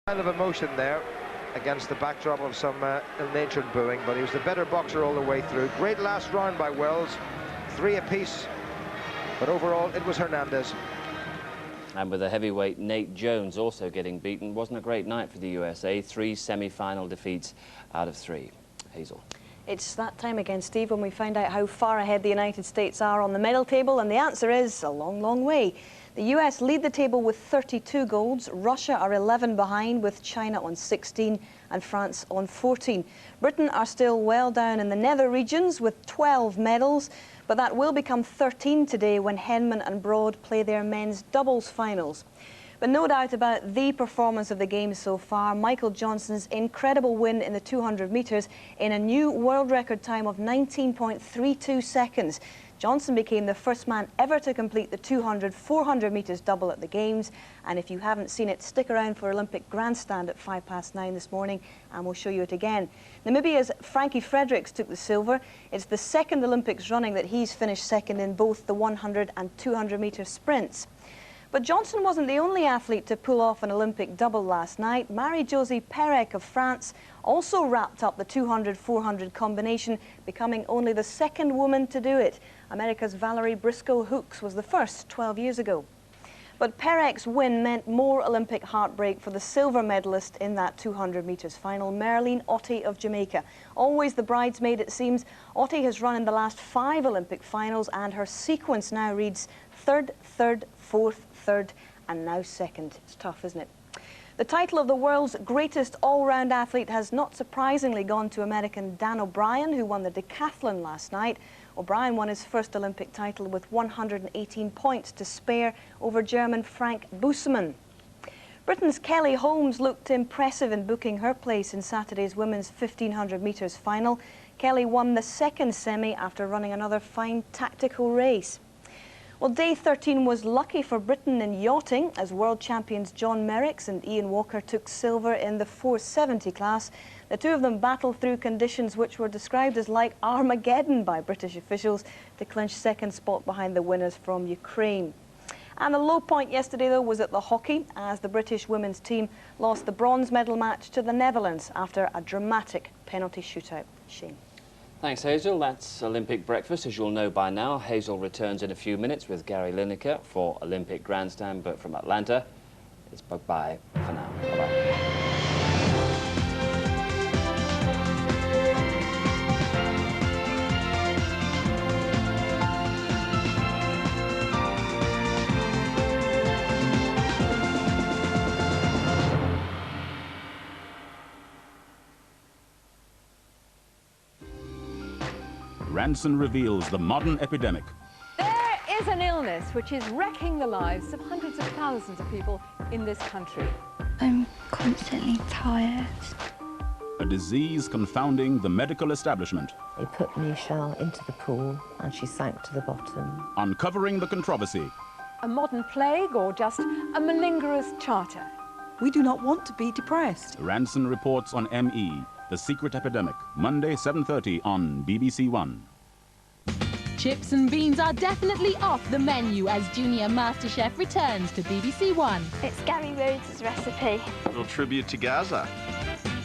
Kind of emotion there against the backdrop of some ill-natured booing, but he was the better boxer all the way through. Great last round by Wells, 3 apiece, but overall it was Hernandez. And with the heavyweight Nate Jones also getting beaten, wasn't a great night for the USA. 3 semi-final defeats out of 3. Hazel. It's that time again, Steve, when we find out how far ahead the United States are on the medal table, and the answer is a long, long way. The US lead the table with 32 golds. Russia are 11 behind, with China on 16 and France on 14. Britain are still well down in the nether regions with 12 medals, but that will become 13 today when Henman and Broad play their men's doubles finals. But no doubt about the performance of the Games so far. Michael Johnson's incredible win in the 200 metres in a new world record time of 19.32 seconds. Johnson became the first man ever to complete the 200-400 metres double at the Games. And if you haven't seen it, stick around for Olympic Grandstand at 9:05 this morning and we'll show you it again. Namibia's Frankie Fredericks took the silver. It's the second Olympics running that he's finished second in both the 100 and 200 metre sprints. But Johnson wasn't the only athlete to pull off an Olympic double last night. Marie-Josée Pérec of France also wrapped up the 200-400 combination, becoming only the second woman to do it. America's Valerie Briscoe-Hooks was the first 12 years ago. But Pérec's win meant more Olympic heartbreak for the silver medalist in that 200 metres final, Merlene Ottey of Jamaica. Always the bridesmaid, it seems. Ottey has run in the last 5 Olympic finals, and her sequence now reads third, third, fourth, third, and now second. It's tough, isn't it? The title of the world's greatest all-round athlete has not surprisingly gone to American Dan O'Brien, who won the decathlon last night. O'Brien won his first Olympic title with 118 points to spare over German Frank Busemann. Britain's Kelly Holmes looked impressive in booking her place in Saturday's women's 1500 metres final. Kelly won the second semi after running another fine tactical race. Well, day 13 was lucky for Britain in yachting as world champions John Merricks and Ian Walker took silver in the 470 class. The two of them battled through conditions which were described as like Armageddon by British officials to clinch second spot behind the winners from Ukraine. And the low point yesterday, though, was at the hockey as the British women's team lost the bronze medal match to the Netherlands after a dramatic penalty shootout. Shame. Thanks, Hazel. That's Olympic breakfast, as you'll know by now. Hazel returns in a few minutes with Gary Lineker for Olympic Grandstand, but from Atlanta, it's bye-bye for now. Bye-bye. Ransom reveals the modern epidemic. There is an illness which is wrecking the lives of hundreds of thousands of people in this country. I'm constantly tired. A disease confounding the medical establishment. They put Michelle into the pool and she sank to the bottom. Uncovering the controversy. A modern plague or just a malingerous charter? We do not want to be depressed. Ransom reports on ME, the secret epidemic. Monday, 7:30 on BBC1. Chips and beans are definitely off the menu as Junior Masterchef returns to BBC1. It's Gary Rhodes' recipe. A little tribute to Gaza.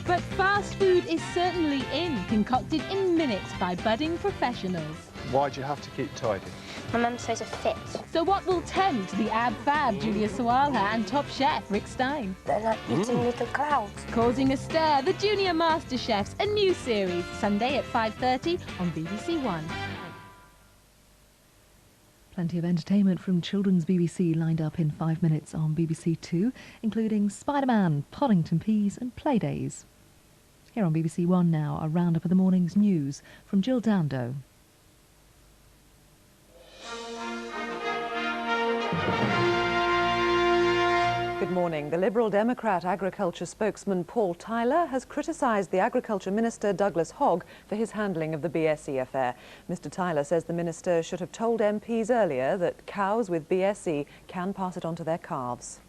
But fast food is certainly in, concocted in minutes by budding professionals. Why do you have to keep tidy? My mum says I'm fit. So what will tempt the ab-fab Julia Sawalha and top chef Rick Stein? They're like eating little clouds. Causing a stir, the Junior Masterchefs, a new series, Sunday at 5:30 on BBC1. Plenty of entertainment from Children's BBC lined up in 5 minutes on BBC2, including Spider-Man, Poddington Peas and Playdays. Here on BBC1 now, a roundup of the morning's news from Jill Dando. Good morning. The Liberal Democrat agriculture spokesman Paul Tyler has criticised the Agriculture Minister Douglas Hogg for his handling of the BSE affair. Mr Tyler says the minister should have told MPs earlier that cows with BSE can pass it on to their calves.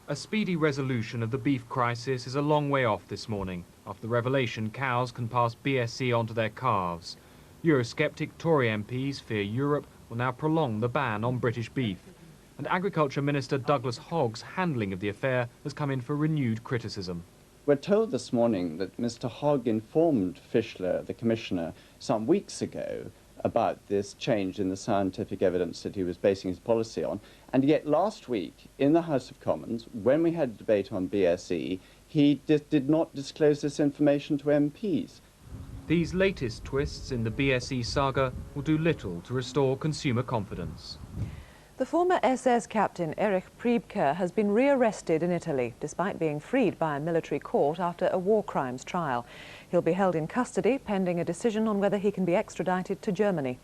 A speedy resolution of the beef crisis is a long way off this morning. After the revelation cows can pass BSE on to their calves. Eurosceptic Tory MPs fear Europe will now prolong the ban on British beef. and Agriculture Minister Douglas Hogg's handling of the affair has come in for renewed criticism. We're told this morning that Mr. Hogg informed Fischler, the Commissioner, some weeks ago about this change in the scientific evidence that he was basing his policy on, and yet last week in the House of Commons, when we had a debate on BSE, he did not disclose this information to MPs. These latest twists in the BSE saga will do little to restore consumer confidence. The former SS captain Erich Priebke has been rearrested in Italy, despite being freed by a military court after a war crimes trial. He'll be held in custody pending a decision on whether he can be extradited to Germany.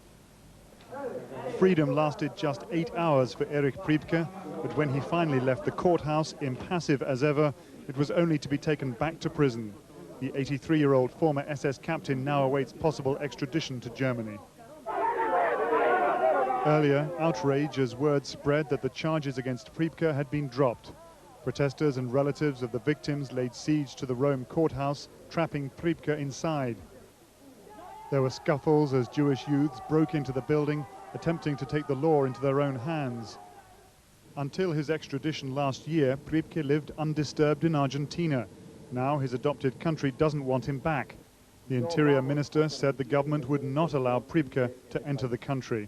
Freedom lasted just 8 hours for Erich Priebke, but when he finally left the courthouse, impassive as ever, it was only to be taken back to prison. The 83-year-old former SS captain now awaits possible extradition to Germany. Earlier, outrage as word spread that the charges against Priebke had been dropped. Protesters and relatives of the victims laid siege to the Rome courthouse, trapping Priebke inside. There were scuffles as Jewish youths broke into the building, attempting to take the law into their own hands. Until his extradition last year, Priebke lived undisturbed in Argentina. Now his adopted country doesn't want him back. The Interior Minister said the government would not allow Priebke to enter the country.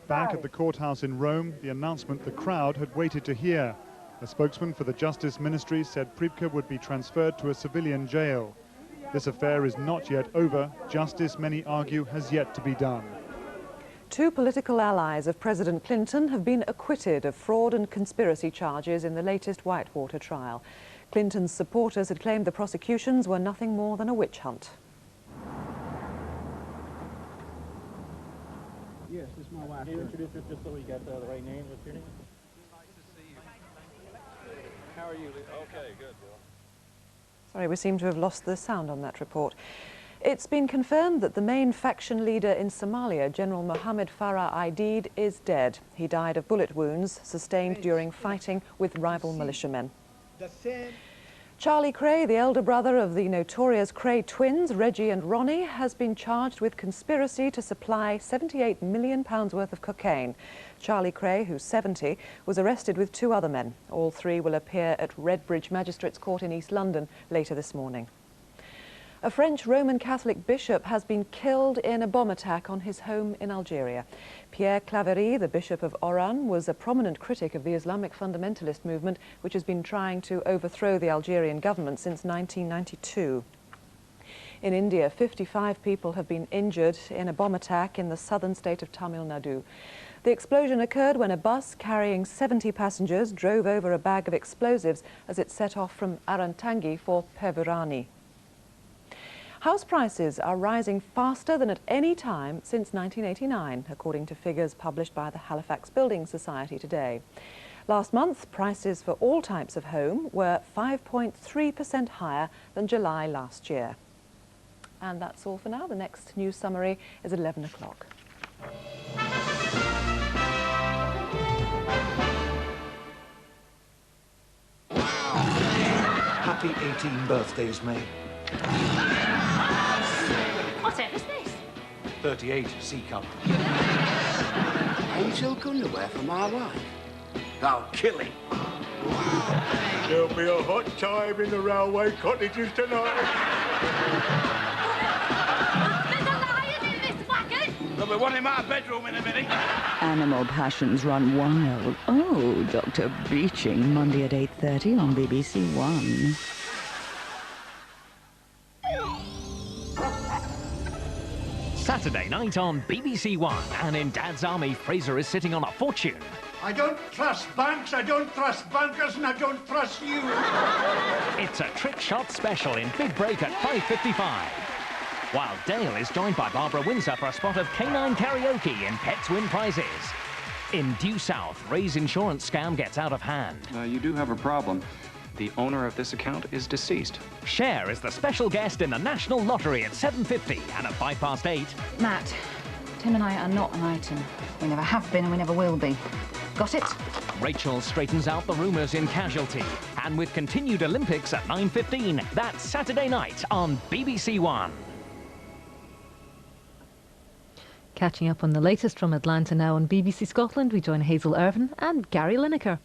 Back at the courthouse in Rome, the announcement the crowd had waited to hear. A spokesman for the Justice Ministry said Priebke would be transferred to a civilian jail. This affair is not yet over. Justice, many argue, has yet to be done. Two political allies of President Clinton have been acquitted of fraud and conspiracy charges in the latest Whitewater trial. Clinton's supporters had claimed the prosecutions were nothing more than a witch hunt. Yes, this is my wife. Can you introduce her just so we got the right name? What's your name? Nice to see you. How are you? Okay, good, Bill. Sorry, we seem to have lost the sound on that report. It's been confirmed that the main faction leader in Somalia, General Mohamed Farrah Aidid, is dead. He died of bullet wounds sustained during fighting with rival militiamen. Charlie Crowe, the elder brother of the notorious Crowe twins, Reggie and Ronnie, has been charged with conspiracy to supply £78 million worth of cocaine. Charlie Crowe, who's 70, was arrested with two other men. All three will appear at Redbridge Magistrates Court in East London later this morning. A French Roman Catholic bishop has been killed in a bomb attack on his home in Algeria. Pierre Claverie, the Bishop of Oran, was a prominent critic of the Islamic fundamentalist movement, which has been trying to overthrow the Algerian government since 1992. In India, 55 people have been injured in a bomb attack in the southern state of Tamil Nadu. The explosion occurred when a bus carrying 70 passengers drove over a bag of explosives as it set off from Arantangi for Pervirani. House prices are rising faster than at any time since 1989, according to figures published by the Halifax Building Society today. Last month, prices for all types of home were 5.3% higher than July last year. And that's all for now. The next news summary is at 11 o'clock. Happy 18 birthdays, May. Whatever's this? 38 C cup. Angel underwear for my wife. I'll kill him. There'll be a hot time in the railway cottages tonight. There's a lion in this wagon. There'll be one in my bedroom in a minute. Animal passions run wild. Oh, Dr. Beeching, Monday at 8:30 on BBC1. Saturday night on BBC1, and in Dad's Army, Fraser is sitting on a fortune. I don't trust banks, I don't trust bankers, and I don't trust you. It's a trick shot special in Big Break at 5:55. While Dale is joined by Barbara Windsor for a spot of canine karaoke in Pets Win Prizes. In Due South, Ray's insurance scam gets out of hand. You do have a problem. The owner of this account is deceased. Cher is the special guest in the National Lottery at 7:50 and at 8:05. Matt, Tim and I are not an item. We never have been and we never will be. Got it? Rachel straightens out the rumours in Casualty. And with continued Olympics at 9:15, that's Saturday night on BBC1. Catching up on the latest from Atlanta now on BBC Scotland, we join Hazel Irvin and Gary Lineker.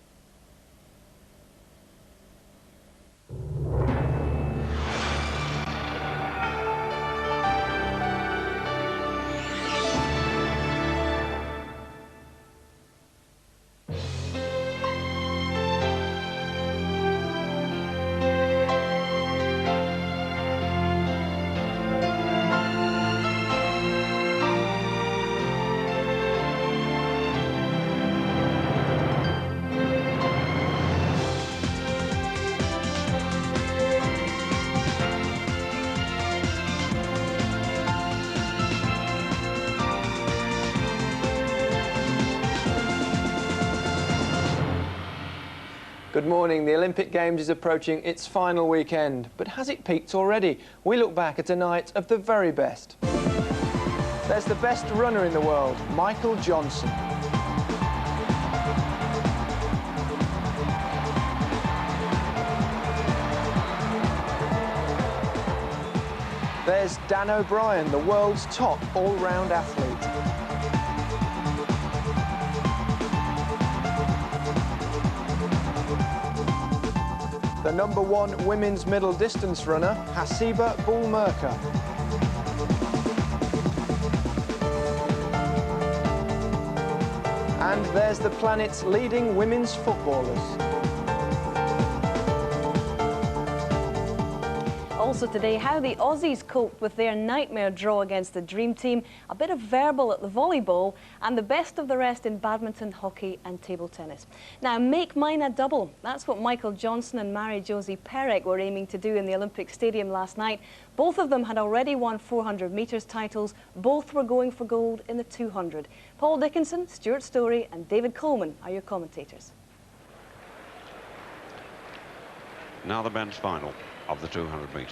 Good morning. The Olympic Games is approaching its final weekend, but has it peaked already? We look back at a night of the very best. There's the best runner in the world, Michael Johnson. There's Dan O'Brien, the world's top all-round athlete. The #1 women's middle distance runner, Hasiba Bulmerka. And there's the planet's leading women's footballers. Also today, how the Aussies coped with their nightmare draw against the Dream Team, a bit of verbal at the volleyball, and the best of the rest in badminton, hockey and table tennis. Now, make mine a double. That's what Michael Johnson and Marie-Josie Perec were aiming to do in the Olympic Stadium last night. Both of them had already won 400 metres titles. Both were going for gold in the 200. Paul Dickinson, Stuart Story and David Coleman are your commentators. Now the men's final of the 200 metres.